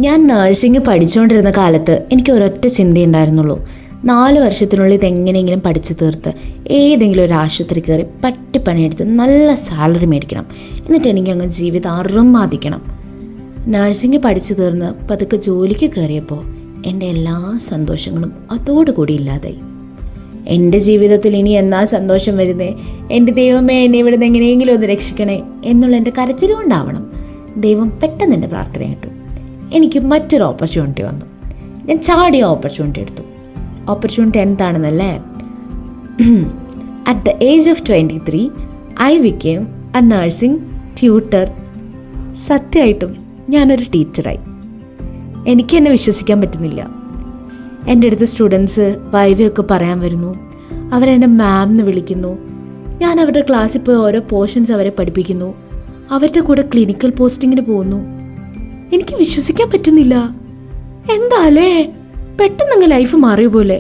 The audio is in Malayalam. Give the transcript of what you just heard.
ഞാൻ നഴ്സിംഗ് പഠിച്ചുകൊണ്ടിരുന്ന കാലത്ത് എനിക്ക് ഒരൊറ്റ ചിന്തയുണ്ടായിരുന്നുള്ളൂ. 4 വർഷത്തിനുള്ളിൽ ഇതെങ്ങനെയെങ്കിലും പഠിച്ചു തീർത്ത് ഏതെങ്കിലും ഒരു ആശുപത്രി കയറി പട്ടിപ്പണിയെടുത്ത് നല്ല സാലറി മേടിക്കണം. എന്നിട്ട് എനിക്കങ്ങ് ജീവിതം അറുമാദിക്കണം. നഴ്സിംഗ് പഠിച്ചു തീർന്ന് പതുക്കെ ജോലിക്ക് കയറിയപ്പോൾ എൻ്റെ എല്ലാ സന്തോഷങ്ങളും അതോടുകൂടി ഇല്ലാതായി. എൻ്റെ ജീവിതത്തിൽ ഇനി എന്നാ സന്തോഷം വരുന്നേ, എൻ്റെ ദൈവമേ എന്നെ ഇവിടുന്ന് എങ്ങനെയെങ്കിലും ഒന്ന് രക്ഷിക്കണേ എന്നുള്ള എൻ്റെ കരച്ചിലുകൊണ്ടാവണം ദൈവം പെട്ടെന്ന് എൻ്റെ പ്രാർത്ഥന കേട്ടു. എനിക്ക് മറ്റൊരു ഓപ്പർച്യൂണിറ്റി വന്നു. ഞാൻ ചാടിയ ഓപ്പർച്യൂണിറ്റി എടുത്തു. ഓപ്പർച്യൂണിറ്റി എന്താണെന്നല്ലേ? At the age of 23 I became a nursing tutor. സത്യമായിട്ടും ഞാനൊരു ടീച്ചറായി. എനിക്ക് എന്നെ വിശ്വസിക്കാൻ പറ്റുന്നില്ല. എൻ്റെ അടുത്ത് സ്റ്റുഡൻസ് വൈവയൊക്കെ പറയാൻ വരുന്നു. അവരെന്നെ മാം എന്ന് വിളിക്കുന്നു. ഞാൻ അവരുടെ ക്ലാസ്സിൽ പോയി ഓരോ പോർഷൻസ് അവരെ പഠിപ്പിക്കുന്നു. അവരുടെ കൂടെ ക്ലിനിക്കൽ പോസ്റ്റിങ്ങിന് പോകുന്നു. എനിക്ക് വിശ്വസിക്കാൻ പറ്റുന്നില്ല. എന്താലേ പെട്ടെന്നങ്ങ് ലൈഫ് മാറിയ പോലെ.